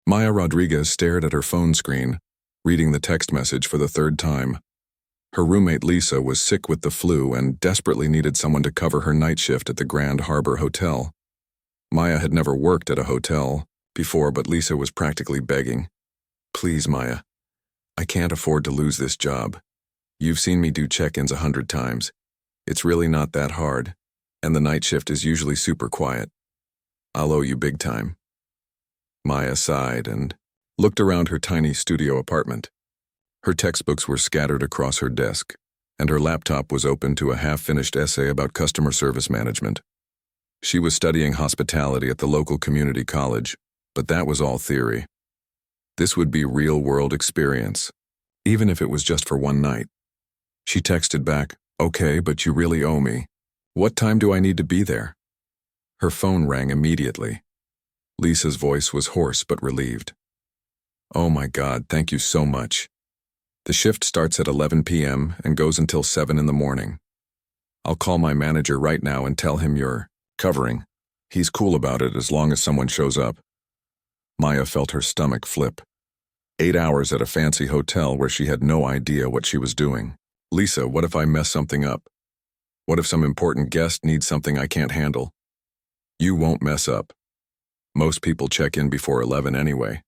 Maya Rodriguez stared at her phone screen, reading the text message for the third time. Her roommate Lisa was sick with the flu and desperately needed someone to cover her night shift at the Grand Harbor Hotel. Maya had never worked at a hotel before, but Lisa was practically begging. "Please, Maya. I can't afford to lose this job. You've seen me do check-ins 100 times. It's really not that hard, and the night shift is usually super quiet. I'll owe you big time." Maya sighed and looked around her tiny studio apartment. Her textbooks were scattered across her desk, and her laptop was open to a half-finished essay about customer service management. She was studying hospitality at the local community college, but that was all theory. This would be real-world experience, even if it was just for one night. She texted back, "Okay, but you really owe me. What time do I need to be there?" Her phone rang immediately. Lisa's voice was hoarse but relieved. "Oh my God, thank you so much. The shift starts at 11 p.m. and goes until 7 in the morning. I'll call my manager right now and tell him you're covering. He's cool about it as long as someone shows up." Maya felt her stomach flip. 8 hours at a fancy hotel where she had no idea what she was doing. "Lisa, what if I mess something up? What if some important guest needs something I can't handle?" "You won't mess up. Most people check in before 11 anyway.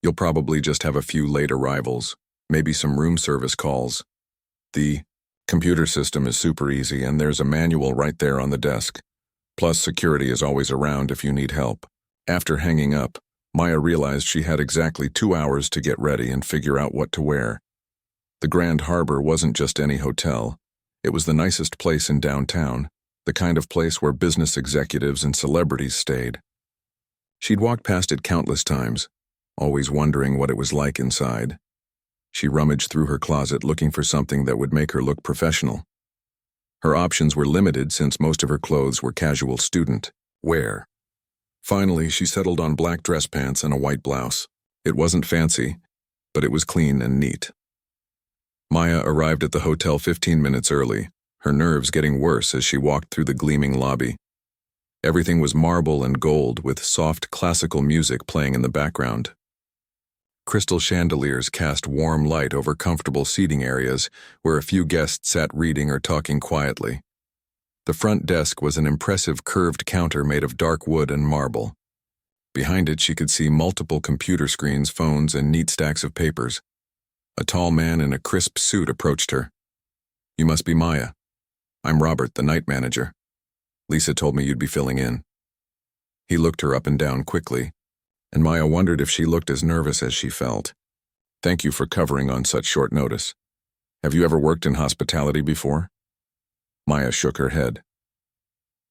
You'll probably just have a few late arrivals, maybe some room service calls. The computer system is super easy and there's a manual right there on the desk. Plus security is always around if you need help." After hanging up, Maya realized she had exactly 2 hours to get ready and figure out what to wear. The Grand Harbor wasn't just any hotel. It was the nicest place in downtown, the kind of place where business executives and celebrities stayed. She'd walked past it countless times, always wondering what it was like inside. She rummaged through her closet looking for something that would make her look professional. Her options were limited since most of her clothes were casual student wear. Finally, she settled on black dress pants and a white blouse. It wasn't fancy, but it was clean and neat. Maya arrived at the hotel 15 minutes early, her nerves getting worse as she walked through the gleaming lobby. Everything was marble and gold with soft classical music playing in the background. Crystal chandeliers cast warm light over comfortable seating areas where a few guests sat reading or talking quietly. The front desk was an impressive curved counter made of dark wood and marble. Behind it, she could see multiple computer screens, phones, and neat stacks of papers. A tall man in a crisp suit approached her. "You must be Maya. I'm Robert, the night manager. Lisa told me you'd be filling in." He looked her up and down quickly, and Maya wondered if she looked as nervous as she felt. "Thank you for covering on such short notice. Have you ever worked in hospitality before?" Maya shook her head.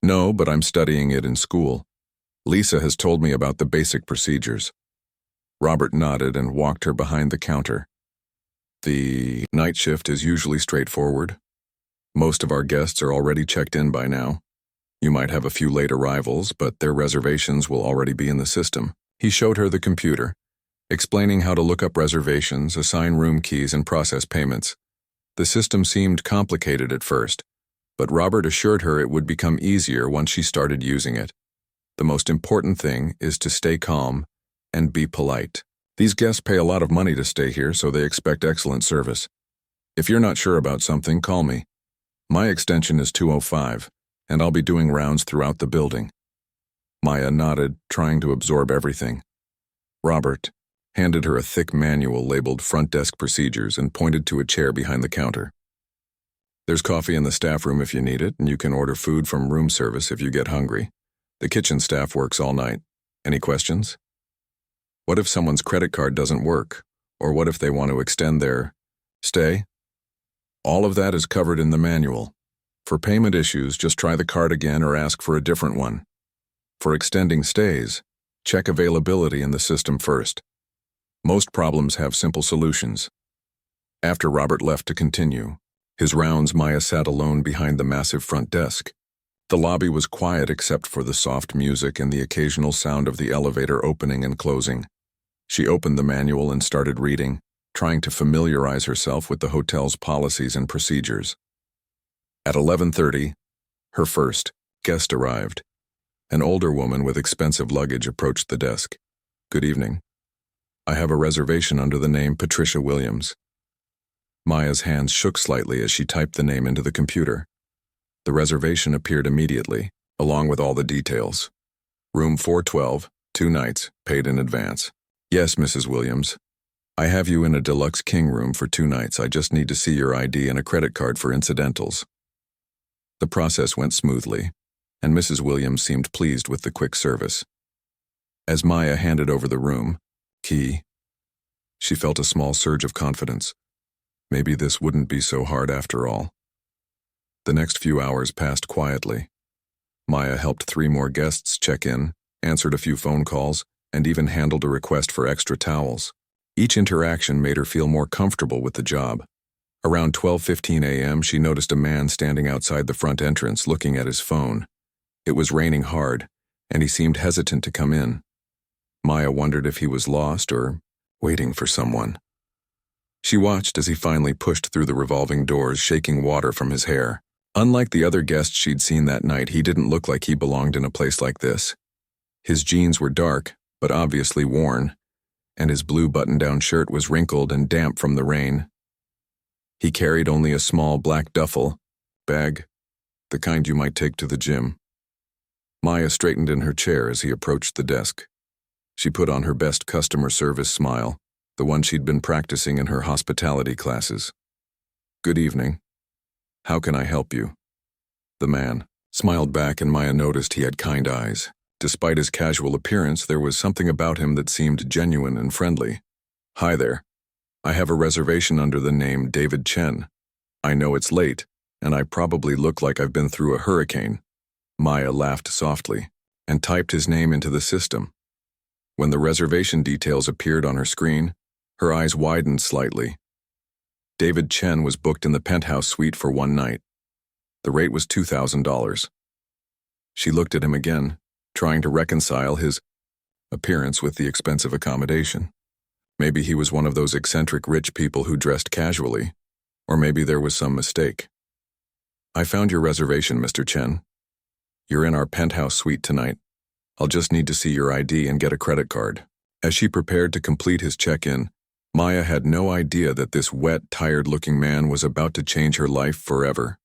"No, but I'm studying it in school. Lisa has told me about the basic procedures." Robert nodded and walked her behind the counter. "The night shift is usually straightforward. Most of our guests are already checked in by now. You might have a few late arrivals, but their reservations will already be in the system." He showed her the computer, explaining how to look up reservations, assign room keys, and process payments. The system seemed complicated at first, but Robert assured her it would become easier once she started using it. The most important thing is to stay calm and be polite. These guests pay a lot of money to stay here, so they expect excellent service. If you're not sure about something, call me. My extension is 205, and I'll be doing rounds throughout the building." Maya nodded, trying to absorb everything. Robert handed her a thick manual labeled Front Desk Procedures and pointed to a chair behind the counter. "There's coffee in the staff room if you need it, and you can order food from room service if you get hungry. The kitchen staff works all night. Any questions? What if someone's credit card doesn't work? Or what if they want to extend their stay? All of that is covered in the manual. For payment issues, just try the card again or ask for a different one. For extending stays, check availability in the system first. Most problems have simple solutions." After Robert left to continue his rounds, Maya sat alone behind the massive front desk. The lobby was quiet except for the soft music and the occasional sound of the elevator opening and closing. She opened the manual and started reading, trying to familiarize herself with the hotel's policies and procedures. At 11:30, her first guest arrived. An older woman with expensive luggage approached the desk. Good evening. I have a reservation under the name Patricia Williams. Maya's hands shook slightly as she typed the name into the computer. The reservation appeared immediately, along with all the details. Room 412, 2 nights, paid in advance. Yes, Mrs. Williams. I have you in a deluxe king room for 2 nights. I just need to see your ID and a credit card for incidentals. The process went smoothly, and Mrs. Williams seemed pleased with the quick service. As Maya handed over the room key, she felt a small surge of confidence. Maybe this wouldn't be so hard after all. The next few hours passed quietly. Maya helped 3 more guests check in, answered a few phone calls, and even handled a request for extra towels. Each interaction made her feel more comfortable with the job. Around 12:15 a.m., she noticed a man standing outside the front entrance looking at his phone. It was raining hard, and he seemed hesitant to come in. Maya wondered if he was lost or waiting for someone. She watched as he finally pushed through the revolving doors, shaking water from his hair. Unlike the other guests she'd seen that night, he didn't look like he belonged in a place like this. His jeans were dark, but obviously worn, and his blue button-down shirt was wrinkled and damp from the rain. He carried only a small black duffel bag, the kind you might take to the gym. Maya straightened in her chair as he approached the desk. She put on her best customer service smile, the one she'd been practicing in her hospitality classes. Good evening. How can I help you? The man smiled back, and Maya noticed he had kind eyes. Despite his casual appearance, there was something about him that seemed genuine and friendly. Hi there. I have a reservation under the name David Chen. I know it's late, and I probably look like I've been through a hurricane. Maya laughed softly and typed his name into the system. When the reservation details appeared on her screen, her eyes widened slightly. David Chen was booked in the penthouse suite for 1 night. The rate was $2,000. She looked at him again, trying to reconcile his appearance with the expensive accommodation. Maybe he was one of those eccentric rich people who dressed casually, or maybe there was some mistake. I found your reservation, Mr. Chen. You're in our penthouse suite tonight. I'll just need to see your ID and get a credit card. As she prepared to complete his check-in, Maya had no idea that this wet, tired-looking man was about to change her life forever.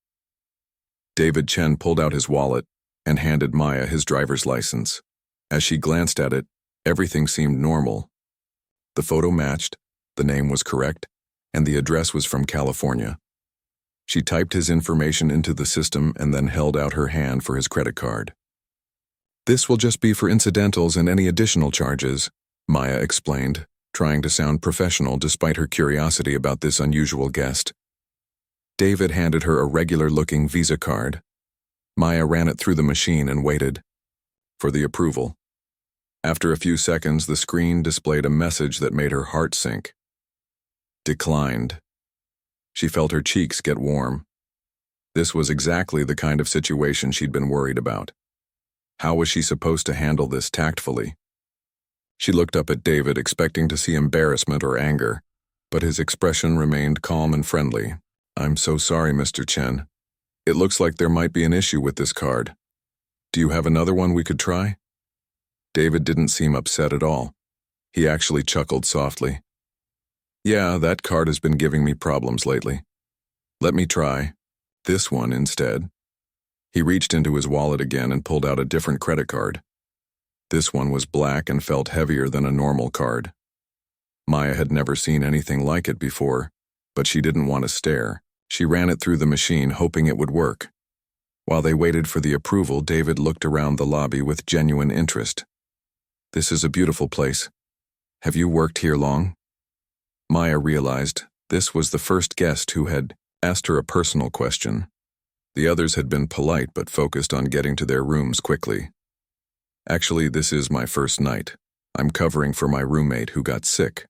David Chen pulled out his wallet and handed Maya his driver's license. As she glanced at it, everything seemed normal. The photo matched, the name was correct, and the address was from California. She typed his information into the system and then held out her hand for his credit card. This will just be for incidentals and any additional charges, Maya explained, trying to sound professional despite her curiosity about this unusual guest. David handed her a regular-looking Visa card. Maya ran it through the machine and waited for the approval. After a few seconds, the screen displayed a message that made her heart sink. Declined. She felt her cheeks get warm. This was exactly the kind of situation she'd been worried about. How was she supposed to handle this tactfully? She looked up at David, expecting to see embarrassment or anger, but his expression remained calm and friendly. I'm so sorry, Mr. Chen. It looks like there might be an issue with this card. Do you have another one we could try? David didn't seem upset at all. He actually chuckled softly. Yeah, that card has been giving me problems lately. Let me try this one instead. He reached into his wallet again and pulled out a different credit card. This one was black and felt heavier than a normal card. Maya had never seen anything like it before, but she didn't want to stare. She ran it through the machine, hoping it would work. While they waited for the approval, David looked around the lobby with genuine interest. This is a beautiful place. Have you worked here long? Maya realized this was the first guest who had asked her a personal question. The others had been polite but focused on getting to their rooms quickly. Actually, this is my first night. I'm covering for my roommate who got sick.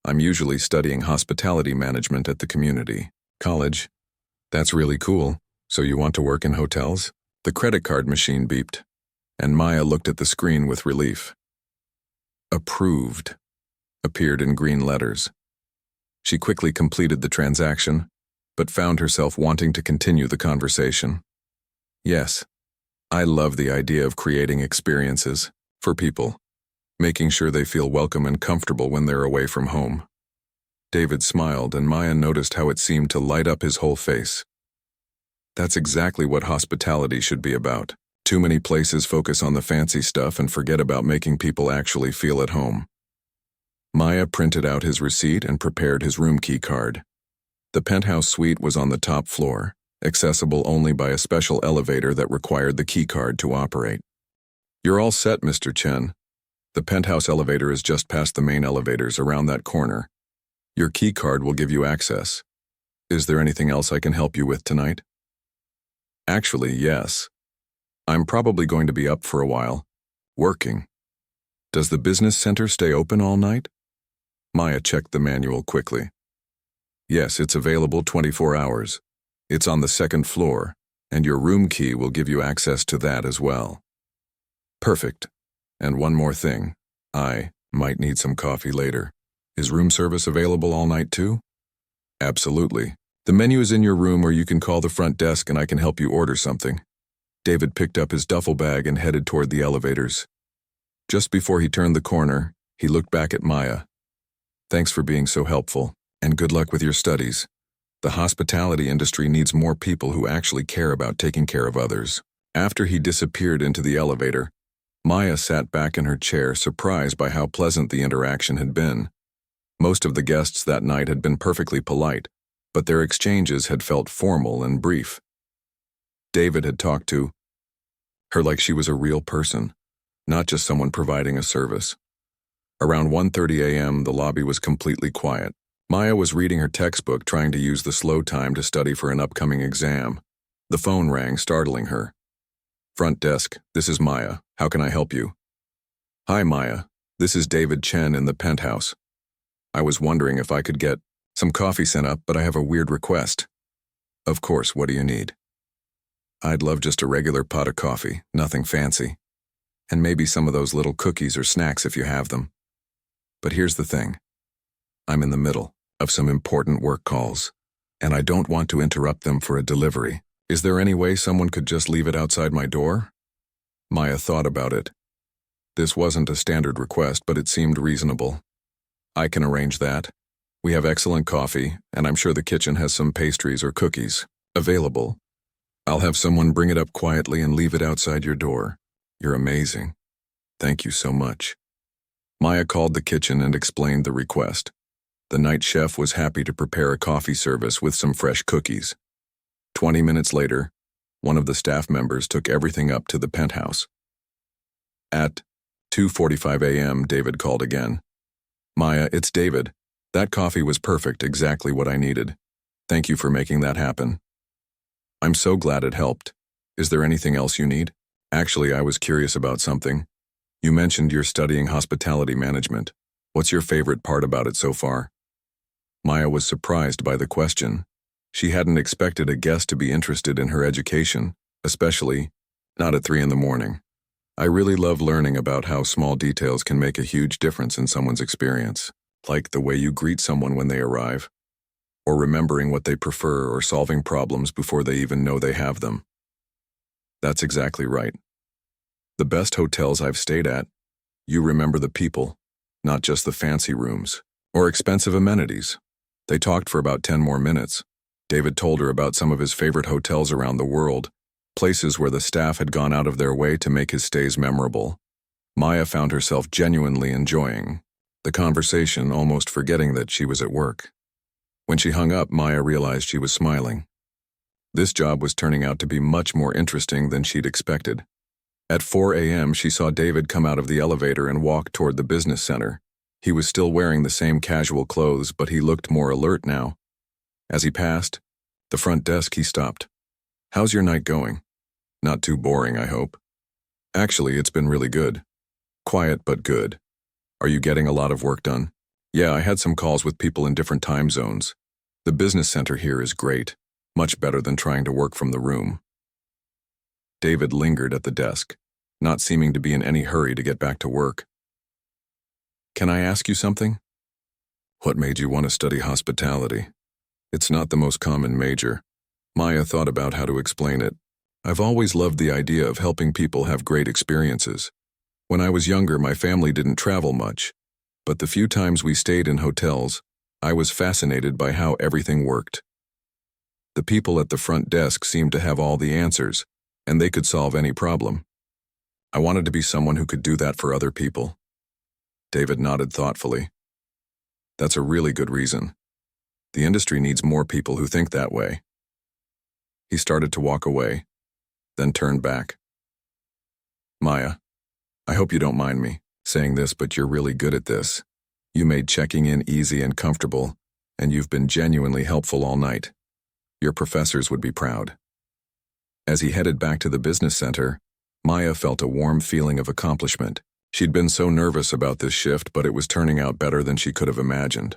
I'm usually studying hospitality management at the community college. That's really cool. So you want to work in hotels? The credit card machine beeped, and Maya looked at the screen with relief. Approved appeared in green letters. She quickly completed the transaction, but found herself wanting to continue the conversation. Yes, I love the idea of creating experiences for people. making sure they feel welcome and comfortable when they're away from home. David smiled, and Maya noticed how it seemed to light up his whole face. That's exactly what hospitality should be about. Too many places focus on the fancy stuff and forget about making people actually feel at home. Maya printed out his receipt and prepared his room key card. The penthouse suite was on the top floor, accessible only by a special elevator that required the key card to operate. You're all set, Mr. Chen. The penthouse elevator is just past the main elevators around that corner. Your key card will give you access. Is there anything else I can help you with tonight? Actually, yes. I'm probably going to be up for a while, working. Does the business center stay open all night? Maya checked the manual quickly. Yes, it's available 24 hours. It's on the second floor, and your room key will give you access to that as well. Perfect. And one more thing. I might need some coffee later. Is room service available all night too? Absolutely. The menu is in your room, or you can call the front desk and I can help you order something. David picked up his duffel bag and headed toward the elevators. Just before he turned the corner, he looked back at Maya. Thanks for being so helpful, and good luck with your studies. The hospitality industry needs more people who actually care about taking care of others. After he disappeared into the elevator, Maya sat back in her chair, surprised by how pleasant the interaction had been. Most of the guests that night had been perfectly polite, but their exchanges had felt formal and brief. David had talked to her like she was a real person, not just someone providing a service. Around 1:30 a.m., the lobby was completely quiet. Maya was reading her textbook, trying to use the slow time to study for an upcoming exam. The phone rang, startling her. Front desk, this is Maya. How can I help you? Hi, Maya. This is David Chen in the penthouse. I was wondering if I could get some coffee sent up, but I have a weird request. Of course, what do you need? I'd love just a regular pot of coffee, nothing fancy. And maybe some of those little cookies or snacks if you have them. But here's the thing. I'm in the middle of some important work calls, and I don't want to interrupt them for a delivery. Is there any way someone could just leave it outside my door? Maya thought about it. This wasn't a standard request, but it seemed reasonable. I can arrange that. We have excellent coffee, and I'm sure the kitchen has some pastries or cookies available. I'll have someone bring it up quietly and leave it outside your door. You're amazing. Thank you so much. Maya called the kitchen and explained the request. The night chef was happy to prepare a coffee service with some fresh cookies. 20 minutes later, one of the staff members took everything up to the penthouse. At 2:45 a.m., David called again. Maya, it's David. That coffee was perfect, exactly what I needed. Thank you for making that happen. I'm so glad it helped. Is there anything else you need? Actually, I was curious about something. You mentioned you're studying hospitality management. What's your favorite part about it so far? Maya was surprised by the question. She hadn't expected a guest to be interested in her education, especially not at 3 in the morning. I really love learning about how small details can make a huge difference in someone's experience, like the way you greet someone when they arrive, or remembering what they prefer, or solving problems before they even know they have them. That's exactly right. The best hotels I've stayed at, you remember the people, not just the fancy rooms or expensive amenities. They talked for about 10 more minutes. David told her about some of his favorite hotels around the world, places where the staff had gone out of their way to make his stays memorable. Maya found herself genuinely enjoying the conversation, almost forgetting that she was at work. When she hung up, Maya realized she was smiling. This job was turning out to be much more interesting than she'd expected. At 4 a.m., she saw David come out of the elevator and walk toward the business center. He was still wearing the same casual clothes, but he looked more alert now. As he passed the front desk, he stopped. How's your night going? Not too boring, I hope. Actually, it's been really good. Quiet but good. Are you getting a lot of work done? Yeah, I had some calls with people in different time zones. The business center here is great, much better than trying to work from the room. David lingered at the desk, not seeming to be in any hurry to get back to work. Can I ask you something? What made you want to study hospitality? It's not the most common major. Maya thought about how to explain it. I've always loved the idea of helping people have great experiences. When I was younger, my family didn't travel much, but the few times we stayed in hotels, I was fascinated by how everything worked. The people at the front desk seemed to have all the answers, and they could solve any problem. I wanted to be someone who could do that for other people. David nodded thoughtfully. That's a really good reason. The industry needs more people who think that way. He started to walk away, then turned back. Maya, I hope you don't mind me saying this, but you're really good at this. You made checking in easy and comfortable, and you've been genuinely helpful all night. Your professors would be proud. As he headed back to the business center, Maya felt a warm feeling of accomplishment. She'd been so nervous about this shift, but it was turning out better than she could have imagined.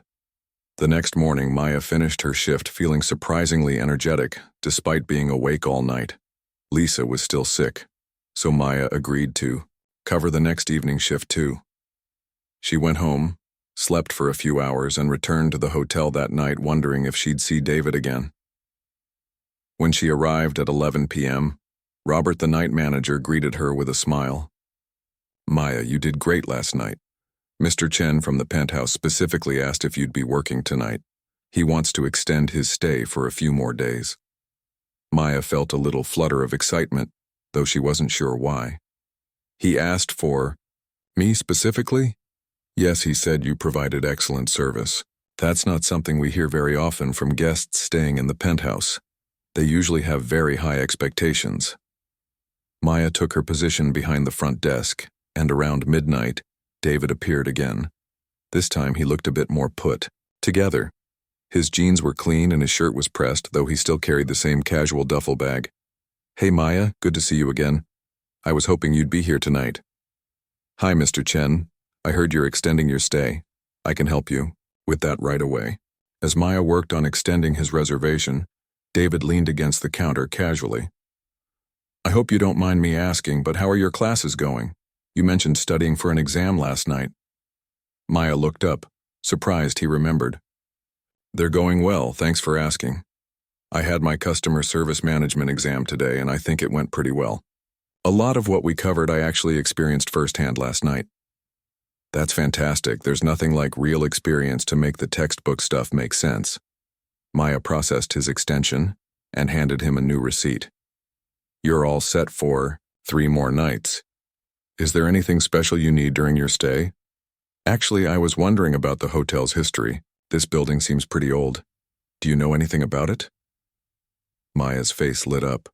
The next morning, Maya finished her shift feeling surprisingly energetic, despite being awake all night. Lisa was still sick, so Maya agreed to cover the next evening shift too. She went home, slept for a few hours, and returned to the hotel that night wondering if she'd see David again. When she arrived at 11 p.m., Robert, the night manager, greeted her with a smile. Maya, you did great last night. Mr. Chen from the penthouse specifically asked if you'd be working tonight. He wants to extend his stay for a few more days. Maya felt a little flutter of excitement, though she wasn't sure why. He asked for me specifically? Yes, he said you provided excellent service. That's not something we hear very often from guests staying in the penthouse. They usually have very high expectations. Maya took her position behind the front desk, and around midnight, David appeared again. This time he looked a bit more put together. His jeans were clean and his shirt was pressed, though he still carried the same casual duffel bag. Hey Maya, good to see you again. I was hoping you'd be here tonight. Hi Mr. Chen, I heard you're extending your stay. I can help you with that right away. As Maya worked on extending his reservation, David leaned against the counter casually. I hope you don't mind me asking, but how are your classes going? You mentioned studying for an exam last night. Maya looked up, surprised he remembered. They're going well, thanks for asking. I had my customer service management exam today, and I think it went pretty well. A lot of what we covered I actually experienced firsthand last night. That's fantastic. There's nothing like real experience to make the textbook stuff make sense. Maya processed his extension and handed him a new receipt. You're all set for 3 more nights. Is there anything special you need during your stay? Actually, I was wondering about the hotel's history. This building seems pretty old. Do you know anything about it? Maya's face lit up.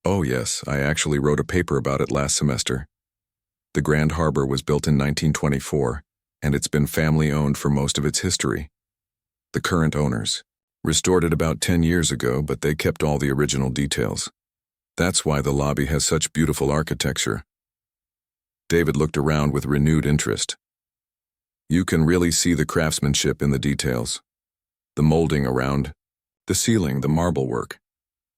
Oh yes, I actually wrote a paper about it last semester. The Grand Harbor was built in 1924, and it's been family-owned for most of its history. The current owners restored it about 10 years ago, but they kept all the original details. That's why the lobby has such beautiful architecture. David looked around with renewed interest. You can really see the craftsmanship in the details. The molding around, the ceiling, the marble work.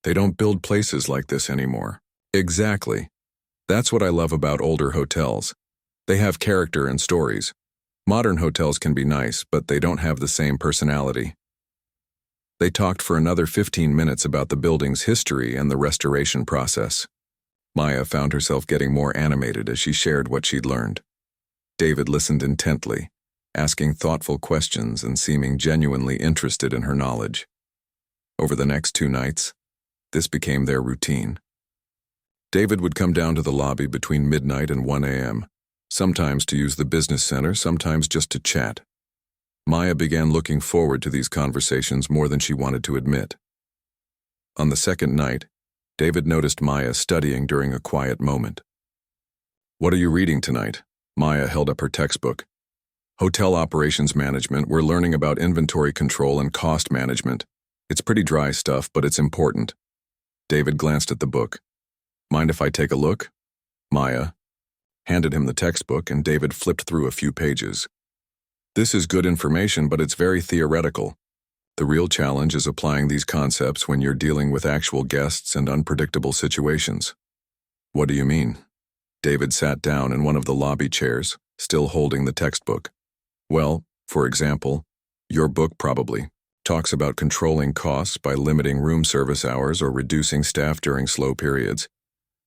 They don't build places like this anymore. Exactly. That's what I love about older hotels. They have character and stories. Modern hotels can be nice, but they don't have the same personality. They talked for another 15 minutes about the building's history and the restoration process. Maya found herself getting more animated as she shared what she'd learned. David listened intently, asking thoughtful questions and seeming genuinely interested in her knowledge. Over the next 2 nights, this became their routine. David would come down to the lobby between midnight and 1 a.m., sometimes to use the business center, sometimes just to chat. Maya began looking forward to these conversations more than she wanted to admit. On the second night, David noticed Maya studying during a quiet moment. What are you reading tonight? Maya held up her textbook. Hotel operations management. We're learning about inventory control and cost management. It's pretty dry stuff, but it's important. David glanced at the book. Mind if I take a look? Maya handed him the textbook, and David flipped through a few pages. This is good information, but it's very theoretical. The real challenge is applying these concepts when you're dealing with actual guests and unpredictable situations. What do you mean? David sat down in one of the lobby chairs, still holding the textbook. Well, for example, your book probably talks about controlling costs by limiting room service hours or reducing staff during slow periods.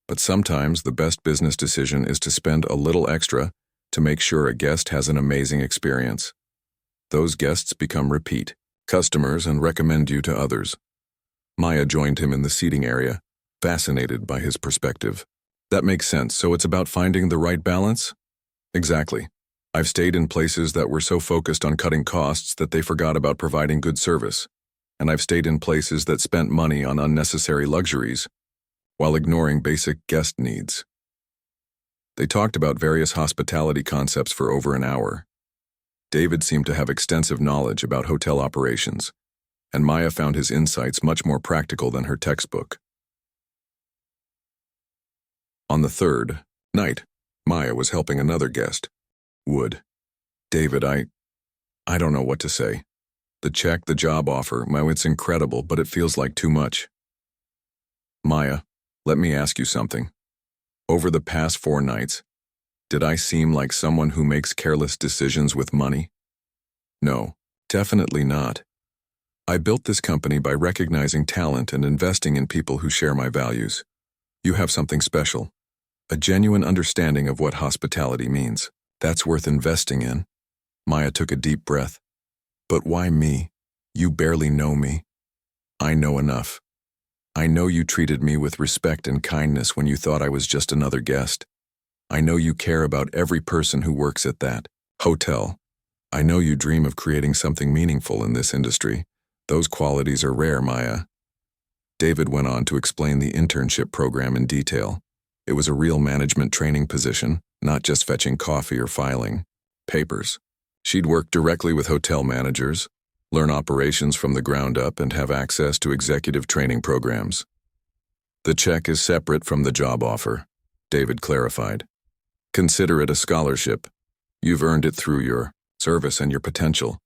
But sometimes the best business decision is to spend a little extra to make sure a guest has an amazing experience. Those guests become repeat customers and recommend you to others. Maya joined him in the seating area, fascinated by his perspective. That makes sense, so it's about finding the right balance? Exactly. I've stayed in places that were so focused on cutting costs that they forgot about providing good service. And I've stayed in places that spent money on unnecessary luxuries, while ignoring basic guest needs. They talked about various hospitality concepts for over an hour. David seemed to have extensive knowledge about hotel operations, and Maya found his insights much more practical than her textbook. On the third night, Maya was helping another guest. David, I don't know what to say. The check, the job offer, it's incredible, but it feels like too much. Maya, let me ask you something. Over the past 4 nights, did I seem like someone who makes careless decisions with money? No, definitely not. I built this company by recognizing talent and investing in people who share my values. You have something special, a genuine understanding of what hospitality means. That's worth investing in. Maya took a deep breath. But why me? You barely know me. I know enough. I know you treated me with respect and kindness when you thought I was just another guest. I know you care about every person who works at that hotel. I know you dream of creating something meaningful in this industry. Those qualities are rare, Maya. David went on to explain the internship program in detail. It was a real management training position, not just fetching coffee or filing papers. She'd work directly with hotel managers, learn operations from the ground up, and have access to executive training programs. The check is separate from the job offer, David clarified. Consider it a scholarship. You've earned it through your service and your potential.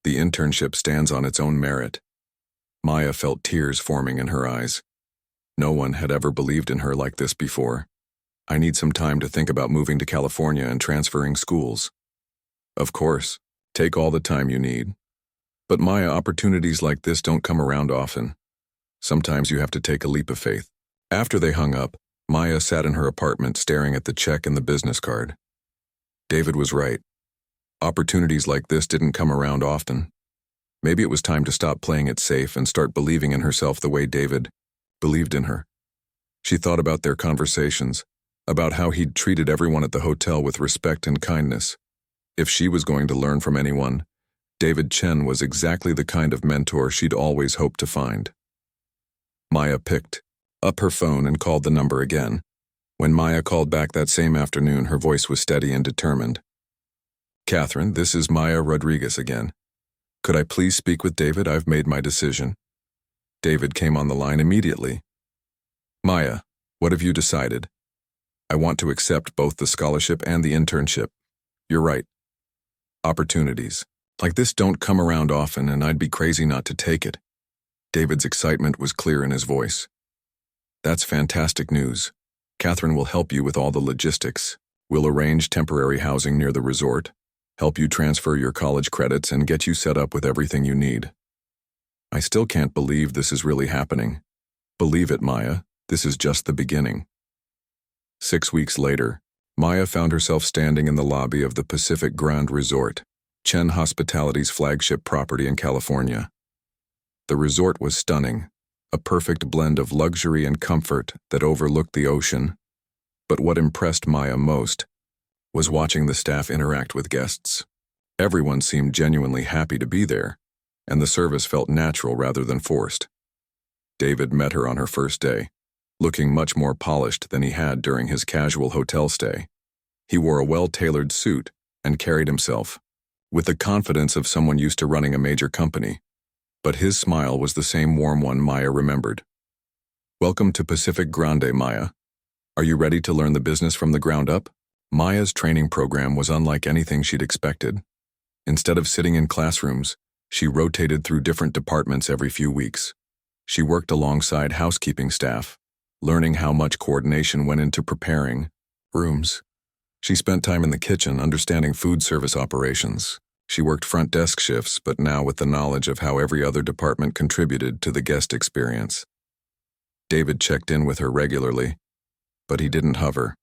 The internship stands on its own merit. Maya felt tears forming in her eyes. No one had ever believed in her like this before. I need some time to think about moving to California and transferring schools. Of course, take all the time you need. But Maya, opportunities like this don't come around often. Sometimes you have to take a leap of faith. After they hung up, Maya sat in her apartment staring at the check and the business card. David was right. Opportunities like this didn't come around often. Maybe it was time to stop playing it safe and start believing in herself the way David believed in her. She thought about their conversations, about how he'd treated everyone at the hotel with respect and kindness. If she was going to learn from anyone, David Chen was exactly the kind of mentor she'd always hoped to find. Maya picked up her phone and called the number again. When Maya called back that same afternoon, her voice was steady and determined. Catherine, this is Maya Rodriguez again. Could I please speak with David? I've made my decision. David came on the line immediately. Maya, what have you decided? I want to accept both the scholarship and the internship. You're right. Opportunities like this don't come around often, and I'd be crazy not to take it. David's excitement was clear in his voice. That's fantastic news. Catherine will help you with all the logistics. We'll arrange temporary housing near the resort, help you transfer your college credits, and get you set up with everything you need. I still can't believe this is really happening. Believe it, Maya. This is just the beginning. 6 weeks later, Maya found herself standing in the lobby of the Pacific Grand Resort, Chen Hospitality's flagship property in California. The resort was stunning, a perfect blend of luxury and comfort that overlooked the ocean. But what impressed Maya most was watching the staff interact with guests. Everyone seemed genuinely happy to be there, and the service felt natural rather than forced. David met her on her first day, looking much more polished than he had during his casual hotel stay. He wore a well-tailored suit and carried himself with the confidence of someone used to running a major company. But his smile was the same warm one Maya remembered. Welcome to Pacific Grande, Maya. Are you ready to learn the business from the ground up? Maya's training program was unlike anything she'd expected. Instead of sitting in classrooms, she rotated through different departments every few weeks. She worked alongside housekeeping staff, learning how much coordination went into preparing rooms. She spent time in the kitchen understanding food service operations. She worked front desk shifts, but now with the knowledge of how every other department contributed to the guest experience. David checked in with her regularly. But he didn't hover.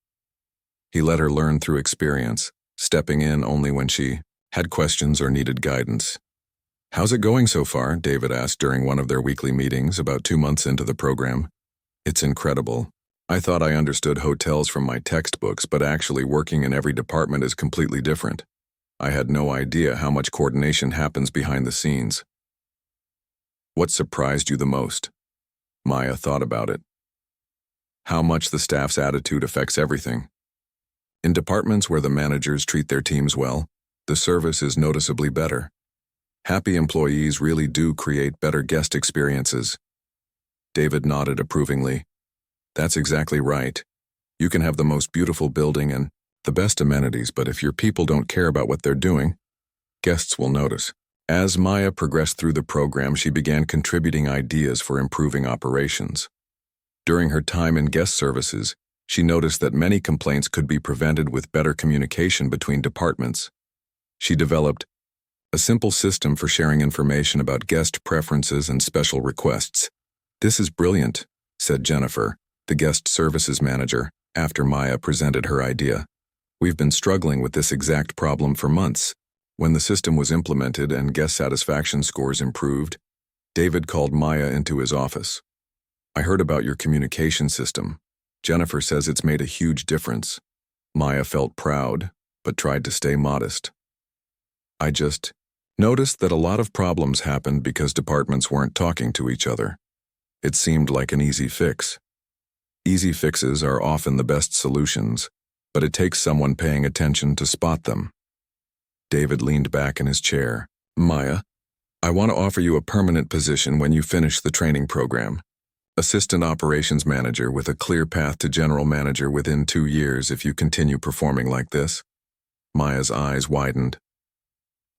He let her learn through experience, stepping in only when she had questions or needed guidance. "How's it going so far?" David asked during one of their weekly meetings about 2 months into the program. "It's incredible. I thought I understood hotels from my textbooks, but actually working in every department is completely different. I had no idea how much coordination happens behind the scenes." "What surprised you the most?" Maya thought about it. "How much the staff's attitude affects everything. In departments where the managers treat their teams well, the service is noticeably better. Happy employees really do create better guest experiences." David nodded approvingly. "That's exactly right. You can have the most beautiful building and the best amenities, but if your people don't care about what they're doing, guests will notice." As Maya progressed through the program, she began contributing ideas for improving operations. During her time in guest services, she noticed that many complaints could be prevented with better communication between departments. She developed a simple system for sharing information about guest preferences and special requests. "This is brilliant," said Jennifer, the guest services manager, after Maya presented her idea. "We've been struggling with this exact problem for months." When the system was implemented and guest satisfaction scores improved, David called Maya into his office. "I heard about your communication system. Jennifer says it's made a huge difference." Maya felt proud, but tried to stay modest. "I just noticed that a lot of problems happened because departments weren't talking to each other. It seemed like an easy fix." Easy fixes are often the best solutions, but it takes someone paying attention to spot them. David leaned back in his chair. "Maya, I want to offer you a permanent position when you finish the training program. Assistant operations manager with a clear path to general manager within 2 years if you continue performing like this." Maya's eyes widened.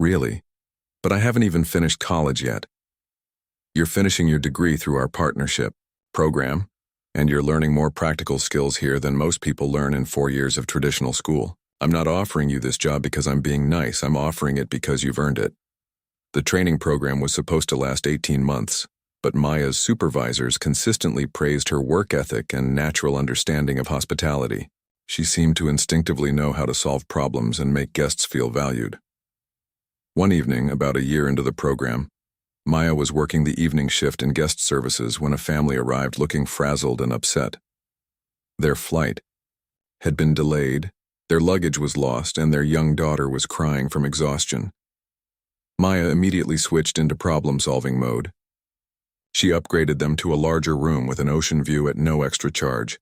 "Really? But I haven't even finished college yet." "You're finishing your degree through our partnership program, and you're learning more practical skills here than most people learn in 4 years of traditional school. I'm not offering you this job because I'm being nice. I'm offering it because you've earned it." The training program was supposed to last 18 months, but Maya's supervisors consistently praised her work ethic and natural understanding of hospitality. She seemed to instinctively know how to solve problems and make guests feel valued. One evening, about a year into the program, Maya was working the evening shift in guest services when a family arrived looking frazzled and upset. Their flight had been delayed, their luggage was lost, and their young daughter was crying from exhaustion. Maya immediately switched into problem-solving mode. She upgraded them to a larger room with an ocean view at no extra charge,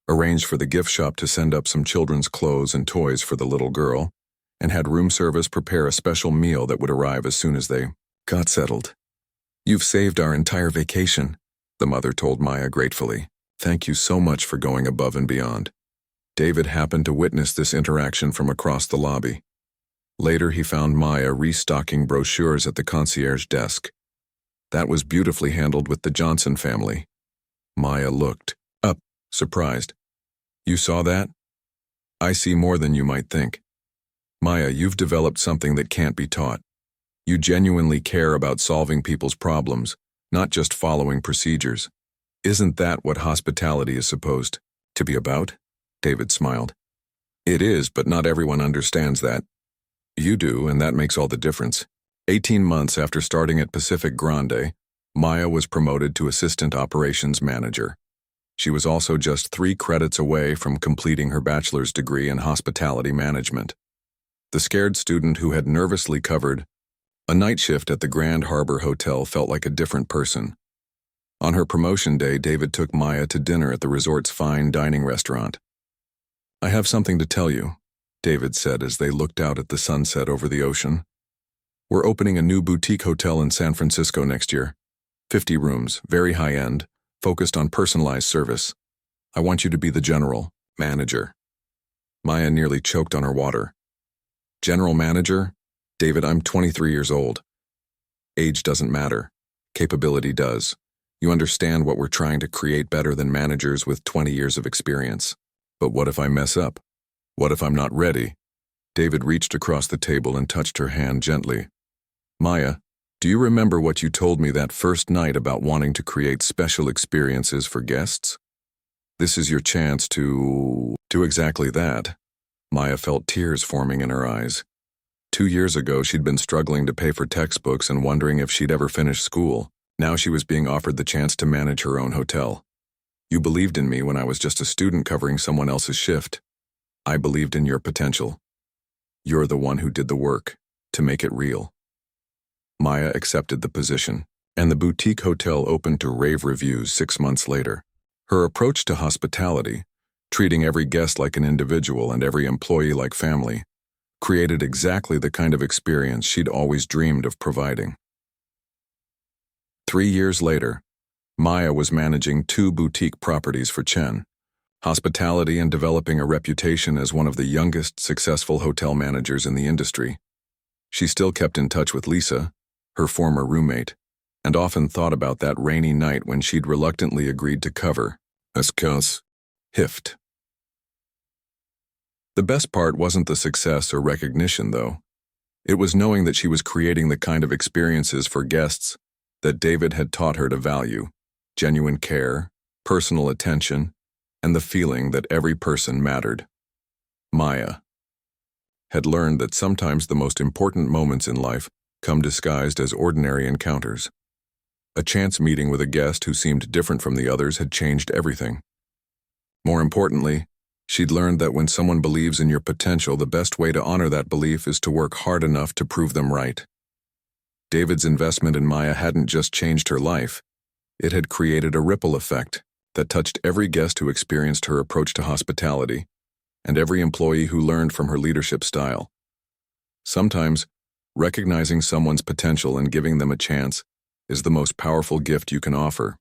arranged for the gift shop to send up some children's clothes and toys for the little girl, and had room service prepare a special meal that would arrive as soon as they got settled. "You've saved our entire vacation," the mother told Maya gratefully. "Thank you so much for going above and beyond." David happened to witness this interaction from across the lobby. Later, he found Maya restocking brochures at the concierge desk. That was beautifully handled with the Johnson family. Maya looked up, surprised. "You saw that? I see more than you might think. Maya, you've developed something that can't be taught. You genuinely care about solving people's problems, not just following procedures. Isn't that what hospitality is supposed to be about?" David smiled. "It is, but not everyone understands that. You do, and that makes all the difference." 18 months after starting at Pacific Grande, Maya was promoted to Assistant Operations Manager. She was also just 3 credits away from completing her bachelor's degree in hospitality management. The scared student who had nervously covered a night shift at the Grand Harbor Hotel felt like a different person. On her promotion day, David took Maya to dinner at the resort's fine dining restaurant. "I have something to tell you," David said as they looked out at the sunset over the ocean. "We're opening a new boutique hotel in San Francisco next year. 50 rooms, very high-end, focused on personalized service. I want you to be the general manager." Maya nearly choked on her water. "General manager? David, I'm 23 years old. Age doesn't matter. Capability does. You understand what we're trying to create better than managers with 20 years of experience. But what if I mess up? What if I'm not ready?" David reached across the table and touched her hand gently. "Maya, do you remember what you told me that first night about wanting to create special experiences for guests?" This is your chance to do exactly that. Maya felt tears forming in her eyes. 2 years ago, she'd been struggling to pay for textbooks and wondering if she'd ever finish school. Now she was being offered the chance to manage her own hotel. You believed in me when I was just a student covering someone else's shift. I believed in your potential. You're the one who did the work to make it real. Maya accepted the position, and the boutique hotel opened to rave reviews 6 months later. Her approach to hospitality, treating every guest like an individual and every employee like family, created exactly the kind of experience she'd always dreamed of providing. 3 years later, Maya was managing 2 boutique properties for Chen, hospitality and developing a reputation as one of the youngest successful hotel managers in the industry. She still kept in touch with Lisa, her former roommate, and often thought about that rainy night when she'd reluctantly agreed to cover Eskas Hift. The best part wasn't the success or recognition, though. It was knowing that she was creating the kind of experiences for guests that David had taught her to value: genuine care, personal attention, and the feeling that every person mattered. Maya had learned that sometimes the most important moments in life come disguised as ordinary encounters. A chance meeting with a guest who seemed different from the others had changed everything. More importantly, she'd learned that when someone believes in your potential, the best way to honor that belief is to work hard enough to prove them right. David's investment in Maya hadn't just changed her life, it had created a ripple effect that touched every guest who experienced her approach to hospitality, and every employee who learned from her leadership style. Sometimes, recognizing someone's potential and giving them a chance is the most powerful gift you can offer.